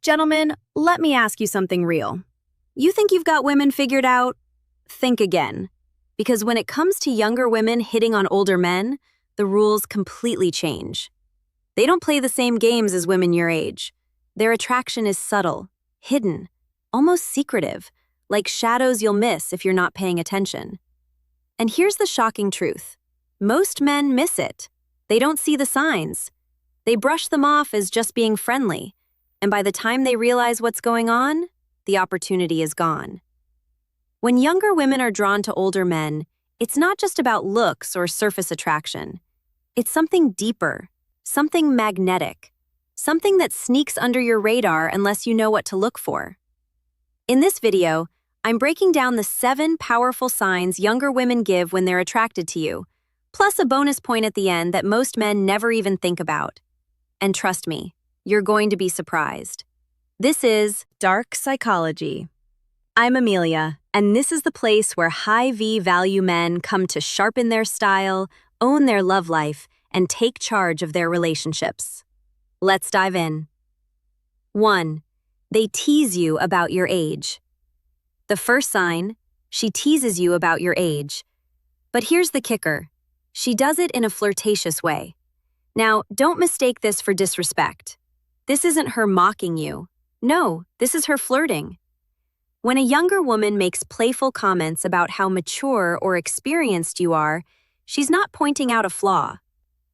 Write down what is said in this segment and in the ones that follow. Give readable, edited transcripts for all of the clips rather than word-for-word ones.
Gentlemen, let me ask you something real. You think you've got women figured out? Think again. Because when it comes to younger women hitting on older men, the rules completely change. They don't play the same games as women your age. Their attraction is subtle, hidden, almost secretive, like shadows you'll miss if you're not paying attention. And here's the shocking truth. Most men miss it. They don't see the signs. They brush them off as just being friendly. And by the time they realize what's going on, the opportunity is gone. When younger women are drawn to older men, it's not just about looks or surface attraction. It's something deeper, something magnetic, something that sneaks under your radar unless you know what to look for. In this video, I'm breaking down the 7 powerful signs younger women give when they're attracted to you, plus a bonus point at the end that most men never even think about. And trust me, you're going to be surprised. This is Dark Psychology. I'm Amelia, and this is the place where high-V value men come to sharpen their style, own their love life, and take charge of their relationships. Let's dive in. 1. They tease you about your age. The first sign, she teases you about your age. But here's the kicker. She does it in a flirtatious way. Now, don't mistake this for disrespect. This isn't her mocking you. No, this is her flirting. When a younger woman makes playful comments about how mature or experienced you are, she's not pointing out a flaw.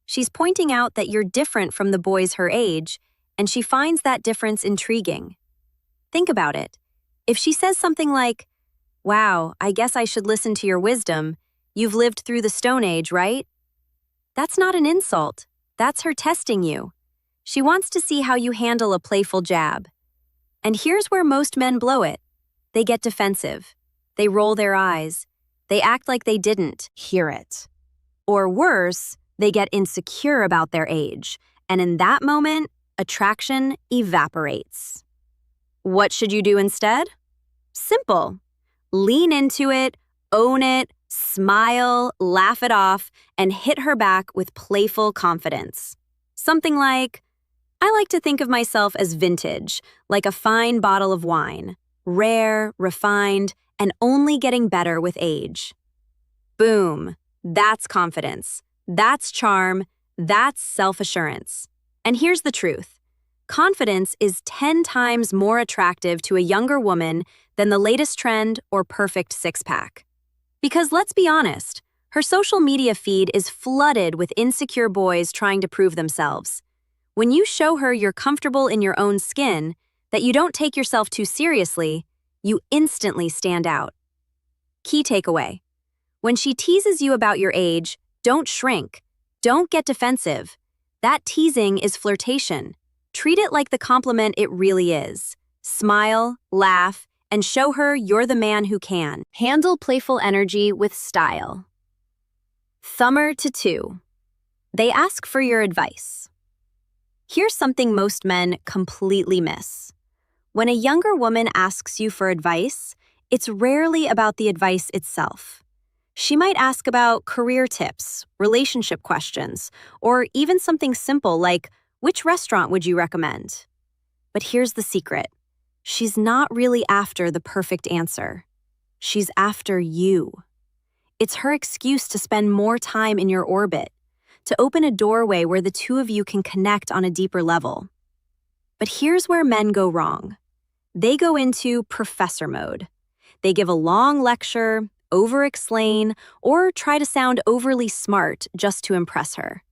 She's pointing out that you're different from the boys her age, and she finds that difference intriguing. Think about it. If she says something like, "Wow, I guess I should listen to your wisdom. You've lived through the Stone Age, right?" That's not an insult. That's her testing you. She wants to see how you handle a playful jab. And here's where most men blow it. They get defensive. They roll their eyes. They act like they didn't hear it. Or worse, they get insecure about their age. And in that moment, attraction evaporates. What should you do instead? Simple. Lean into it, own it, smile, laugh it off, and hit her back with playful confidence. Something like, "I like to think of myself as vintage, like a fine bottle of wine, rare, refined, and only getting better with age." Boom. That's confidence. That's charm. That's self-assurance. And here's the truth. Confidence is 10 times more attractive to a younger woman than the latest trend or perfect six-pack. Because let's be honest, her social media feed is flooded with insecure boys trying to prove themselves. When you show her you're comfortable in your own skin, that you don't take yourself too seriously, you instantly stand out. Key takeaway. When she teases you about your age, don't shrink. Don't get defensive. That teasing is flirtation. Treat it like the compliment it really is. Smile, laugh, and show her you're the man who can. Handle playful energy with style. Thumber to 2. They ask for your advice. Here's something most men completely miss. When a younger woman asks you for advice, it's rarely about the advice itself. She might ask about career tips, relationship questions, or even something simple like, "Which restaurant would you recommend?" But here's the secret. She's not really after the perfect answer. She's after you. It's her excuse to spend more time in your orbit, to open a doorway where the two of you can connect on a deeper level. But here's where men go wrong. They go into professor mode. They give a long lecture, over-explain, or try to sound overly smart just to impress her.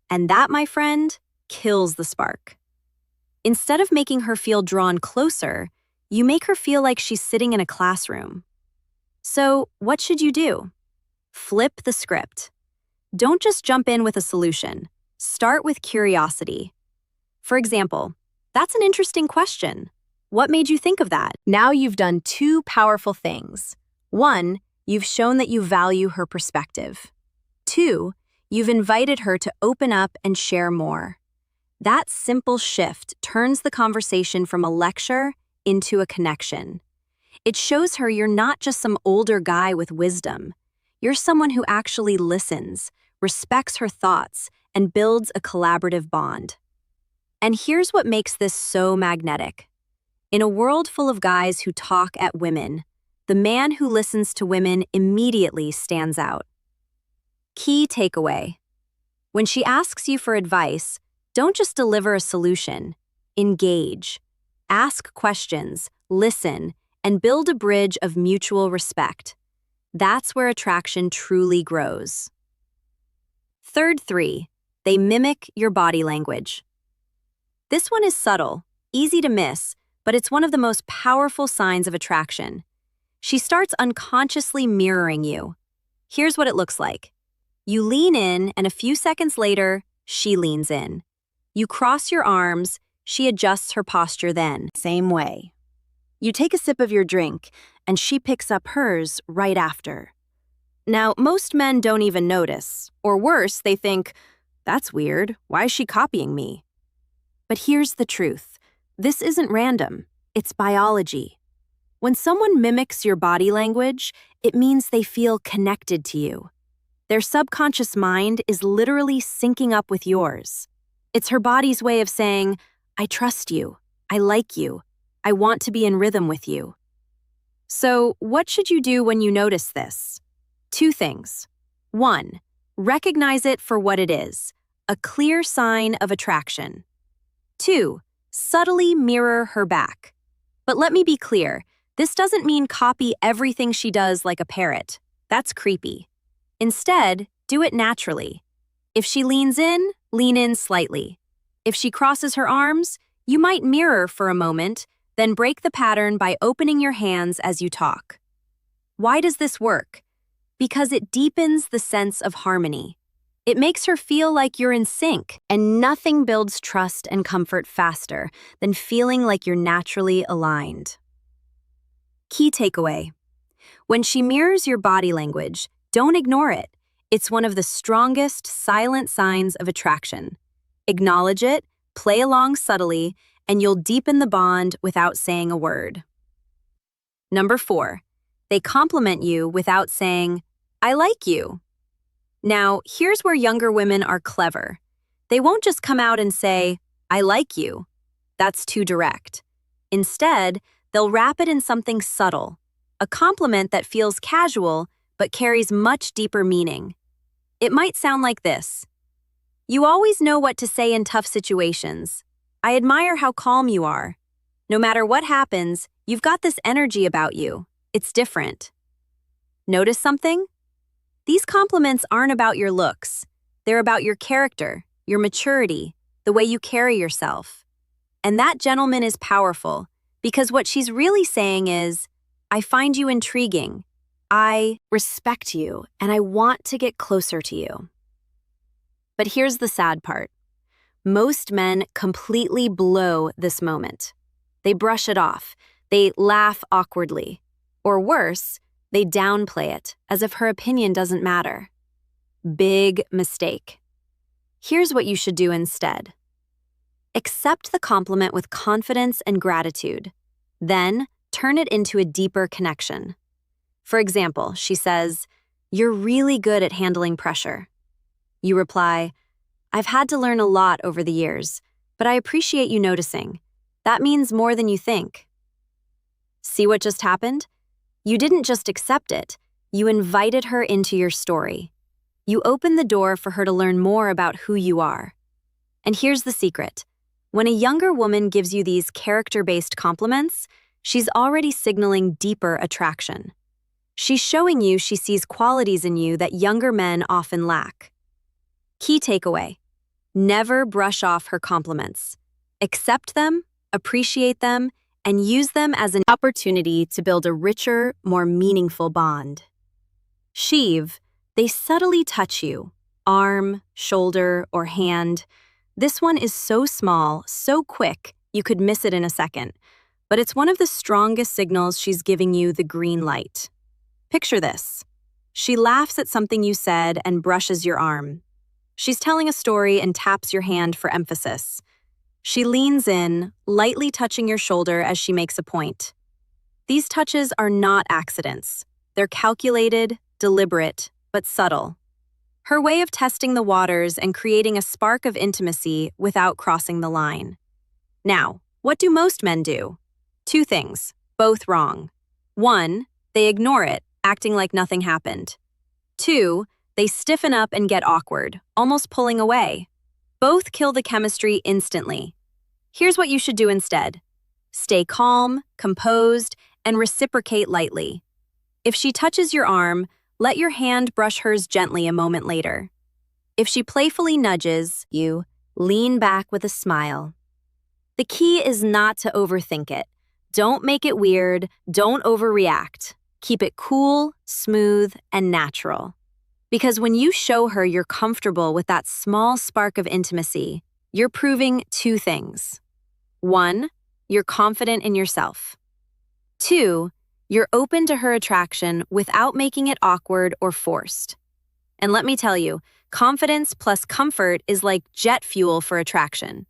And that, my friend, kills the spark. Instead of making her feel drawn closer, you make her feel like she's sitting in a classroom. So, what should you do? Flip the script. Don't just jump in with a solution. Start with curiosity. For example, "That's an interesting question. What made you think of that?" Now you've done 2 powerful things. 1, you've shown that you value her perspective. 2, you've invited her to open up and share more. That simple shift turns the conversation from a lecture into a connection. It shows her you're not just some older guy with wisdom. You're someone who actually listens, respects her thoughts, and builds a collaborative bond. And here's what makes this so magnetic. In a world full of guys who talk at women, the man who listens to women immediately stands out. Key takeaway. When she asks you for advice, don't just deliver a solution. Engage. Ask questions, listen, and build a bridge of mutual respect. That's where attraction truly grows. Third 3, they mimic your body language. This one is subtle, easy to miss, but it's one of the most powerful signs of attraction. She starts unconsciously mirroring you. Here's what it looks like. You lean in, and a few seconds later, she leans in. You cross your arms, she adjusts her posture then. Same way. You take a sip of your drink, and she picks up hers right after. Now, most men don't even notice, or worse, they think, that's weird, why is she copying me? But here's the truth. This isn't random, it's biology. When someone mimics your body language, it means they feel connected to you. Their subconscious mind is literally syncing up with yours. It's her body's way of saying, I trust you, I like you, I want to be in rhythm with you. So, what should you do when you notice this? 2 things. 1, recognize it for what it is, a clear sign of attraction. 2, subtly mirror her back. But let me be clear, this doesn't mean copy everything she does like a parrot. That's creepy. Instead, do it naturally. If she leans in, lean in slightly. If she crosses her arms, you might mirror for a moment, then break the pattern by opening your hands as you talk. Why does this work? Because it deepens the sense of harmony. It makes her feel like you're in sync, and nothing builds trust and comfort faster than feeling like you're naturally aligned. Key takeaway. When she mirrors your body language, don't ignore it. It's one of the strongest silent signs of attraction. Acknowledge it, play along subtly, and you'll deepen the bond without saying a word. Number 4, they compliment you without saying, I like you. Now, here's where younger women are clever. They won't just come out and say, I like you. That's too direct. Instead, they'll wrap it in something subtle, a compliment that feels casual but carries much deeper meaning. It might sound like this. You always know what to say in tough situations. I admire how calm you are. No matter what happens, you've got this energy about you. It's different. Notice something? These compliments aren't about your looks. They're about your character, your maturity, the way you carry yourself. And that gentleman is powerful because what she's really saying is, I find you intriguing. I respect you, and I want to get closer to you. But here's the sad part. Most men completely blow this moment. They brush it off. They laugh awkwardly. Or worse, they downplay it as if her opinion doesn't matter. Big mistake. Here's what you should do instead. Accept the compliment with confidence and gratitude. Then, turn it into a deeper connection. For example, she says, you're really good at handling pressure. You reply, I've had to learn a lot over the years, but I appreciate you noticing. That means more than you think. See what just happened? You didn't just accept it, you invited her into your story. You opened the door for her to learn more about who you are. And here's the secret. When a younger woman gives you these character-based compliments, she's already signaling deeper attraction. She's showing you she sees qualities in you that younger men often lack. Key takeaway. Never brush off her compliments. Accept them, appreciate them, and use them as an opportunity to build a richer, more meaningful bond. Sheev, they subtly touch you, arm, shoulder, or hand. This one is so small, so quick, you could miss it in a second, but it's one of the strongest signals she's giving you the green light. Picture this. She laughs at something you said and brushes your arm. She's telling a story and taps your hand for emphasis. She leans in, lightly touching your shoulder as she makes a point. These touches are not accidents. They're calculated, deliberate, but subtle. Her way of testing the waters and creating a spark of intimacy without crossing the line. Now, what do most men do? Two things, both wrong. One, they ignore it, acting like nothing happened. Two, they stiffen up and get awkward, almost pulling away. Both kill the chemistry instantly. Here's what you should do instead. Stay calm, composed, and reciprocate lightly. If she touches your arm, let your hand brush hers gently a moment later. If she playfully nudges you, lean back with a smile. The key is not to overthink it. Don't make it weird, don't overreact. Keep it cool, smooth, and natural. Because when you show her you're comfortable with that small spark of intimacy, you're proving two things. One, you're confident in yourself. Two, you're open to her attraction without making it awkward or forced. And let me tell you, confidence plus comfort is like jet fuel for attraction.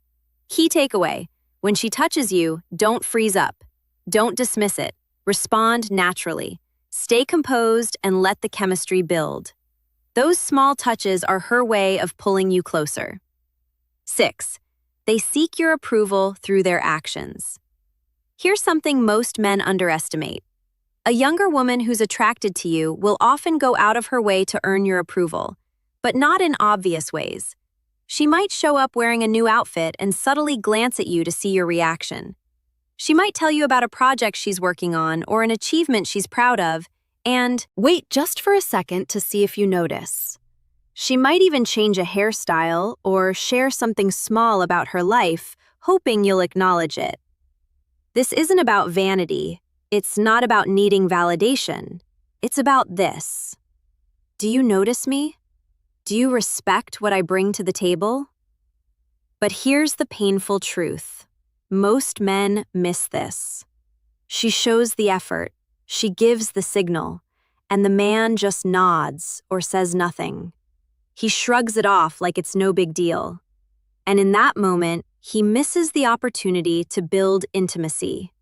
Key takeaway, when she touches you, don't freeze up. Don't dismiss it. Respond naturally. Stay composed and let the chemistry build. Those small touches are her way of pulling you closer. 6. They seek your approval through their actions. Here's something most men underestimate. A younger woman who's attracted to you will often go out of her way to earn your approval, but not in obvious ways. She might show up wearing a new outfit and subtly glance at you to see your reaction. She might tell you about a project she's working on or an achievement she's proud of, and wait just for a second to see if you notice. She might even change a hairstyle or share something small about her life, hoping you'll acknowledge it. This isn't about vanity. It's not about needing validation. It's about this. Do you notice me? Do you respect what I bring to the table? But here's the painful truth. Most men miss this. She shows the effort, she gives the signal, and the man just nods or says nothing. He shrugs it off like it's no big deal. And in that moment, he misses the opportunity to build intimacy.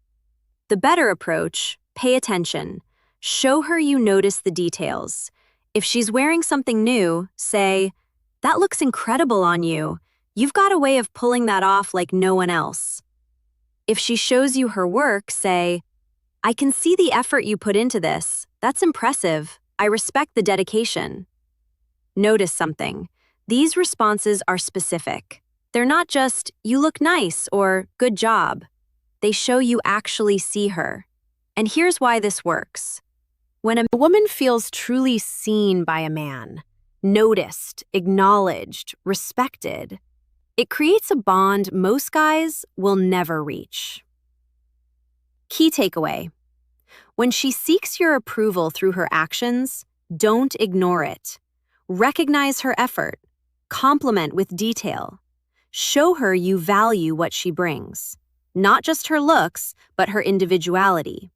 The better approach, pay attention. Show her you notice the details. If she's wearing something new, say, "That looks incredible on you. You've got a way of pulling that off like no one else." If she shows you her work, say, "I can see the effort you put into this. That's impressive. I respect the dedication." Notice something. These responses are specific. They're not just, "You look nice" or "Good job." They show you actually see her. And here's why this works. When a woman feels truly seen by a man, noticed, acknowledged, respected, it creates a bond most guys will never reach. Key takeaway. When she seeks your approval through her actions, don't ignore it. Recognize her effort. Compliment with detail. Show her you value what she brings. Not just her looks, but her individuality.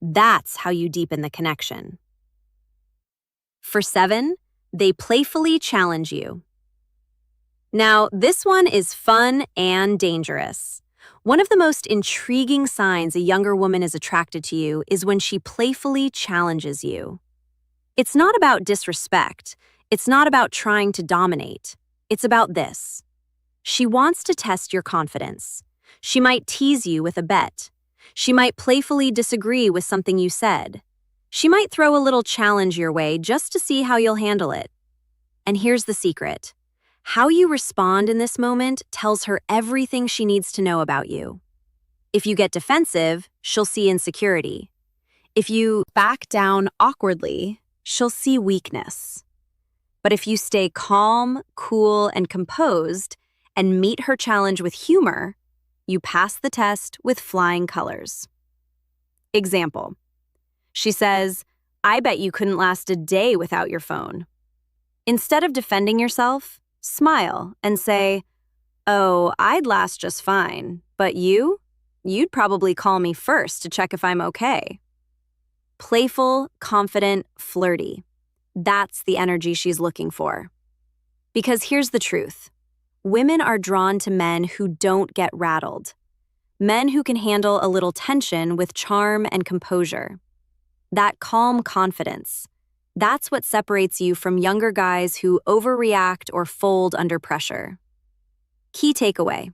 That's how you deepen the connection. For 7, they playfully challenge you. Now, this one is fun and dangerous. One of the most intriguing signs a younger woman is attracted to you is when she playfully challenges you. It's not about disrespect. It's not about trying to dominate. It's about this. She wants to test your confidence. She might tease you with a bet. She might playfully disagree with something you said. She might throw a little challenge your way just to see how you'll handle it. And here's the secret. How you respond in this moment tells her everything she needs to know about you. If you get defensive, she'll see insecurity. If you back down awkwardly, she'll see weakness. But if you stay calm, cool, and composed, and meet her challenge with humor, you pass the test with flying colors. Example. She says, "I bet you couldn't last a day without your phone." Instead of defending yourself, smile and say, "Oh, I'd last just fine, but you? You'd probably call me first to check if I'm okay." Playful, confident, flirty. That's the energy she's looking for. Because here's the truth. Women are drawn to men who don't get rattled. Men who can handle a little tension with charm and composure. That calm confidence. That's what separates you from younger guys who overreact or fold under pressure. Key takeaway.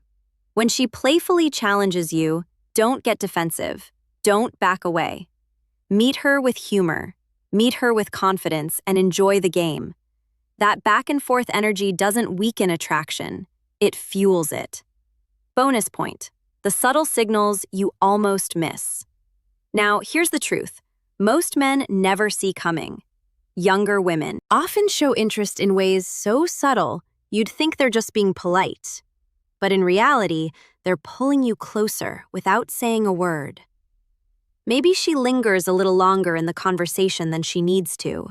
When she playfully challenges you, Don't get defensive. Don't back away. Meet her with humor. Meet her with confidence and enjoy the game. That back and forth energy doesn't weaken attraction. It fuels it. Bonus point: the subtle signals you almost miss. Now, here's the truth. Most men never see coming. Younger women often show interest in ways so subtle you'd think they're just being polite. But in reality, they're pulling you closer without saying a word. Maybe she lingers a little longer in the conversation than she needs to.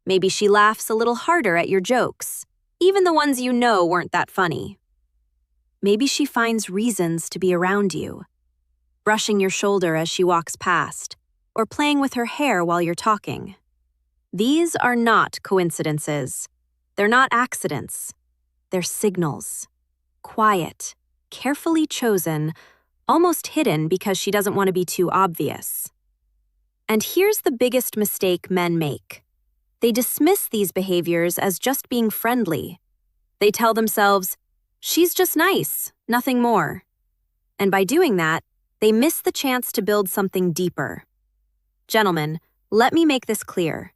Maybe she laughs a little harder at your jokes, even the ones you know weren't that funny. Maybe she finds reasons to be around you, brushing your shoulder as she walks past, or playing with her hair while you're talking. These are not coincidences. They're not accidents. They're signals. Quiet, carefully chosen, almost hidden because she doesn't want to be too obvious. And here's the biggest mistake men make. They dismiss these behaviors as just being friendly. They tell themselves, "She's just nice, nothing more." And by doing that, they miss the chance to build something deeper. Gentlemen, let me make this clear.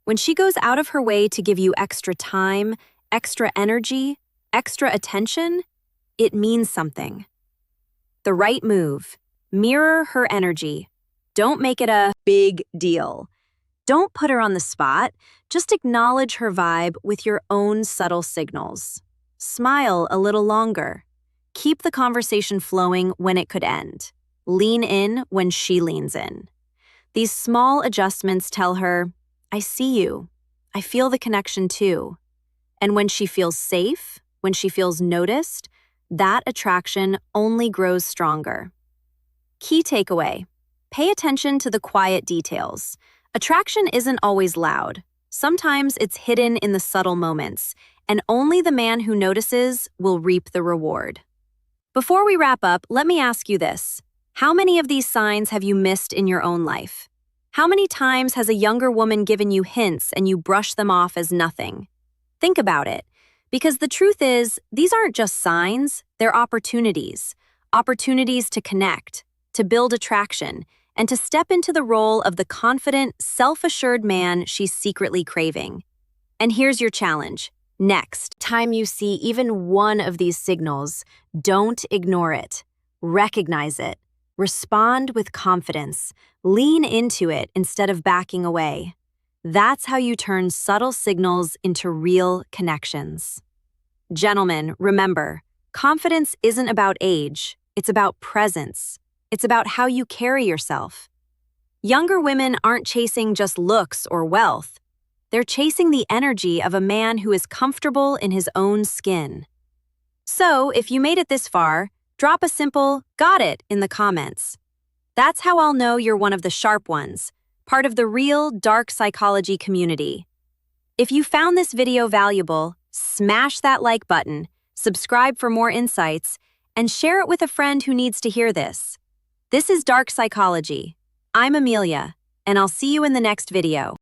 When she goes out of her way to give you extra time, extra energy, extra attention, it means something. The right move. Mirror her energy. Don't make it a big deal. Don't put her on the spot. Just acknowledge her vibe with your own subtle signals. Smile a little longer. Keep the conversation flowing when it could end. Lean in when she leans in. These small adjustments tell her, "I see you. I feel the connection too." And when she feels safe, when she feels noticed, that attraction only grows stronger. Key takeaway: pay attention to the quiet details. Attraction isn't always loud. Sometimes it's hidden in the subtle moments, and only the man who notices will reap the reward. Before we wrap up, let me ask you this. How many of these signs have you missed in your own life? How many times has a younger woman given you hints and you brush them off as nothing? Think about it, because the truth is, these aren't just signs, they're opportunities. Opportunities to connect, to build attraction, and to step into the role of the confident, self-assured man she's secretly craving. And here's your challenge. Next time you see even one of these signals, don't ignore it. Recognize it. Respond with confidence. Lean into it instead of backing away. That's how you turn subtle signals into real connections. Gentlemen, remember, confidence isn't about age. It's about presence. It's about how you carry yourself. Younger women aren't chasing just looks or wealth. They're chasing the energy of a man who is comfortable in his own skin. So, if you made it this far, drop a simple "got it" in the comments. That's how I'll know you're one of the sharp ones, part of the real dark psychology community. If you found this video valuable, smash that like button, subscribe for more insights, and share it with a friend who needs to hear this. This is Dark Psychology. I'm Amelia, and I'll see you in the next video.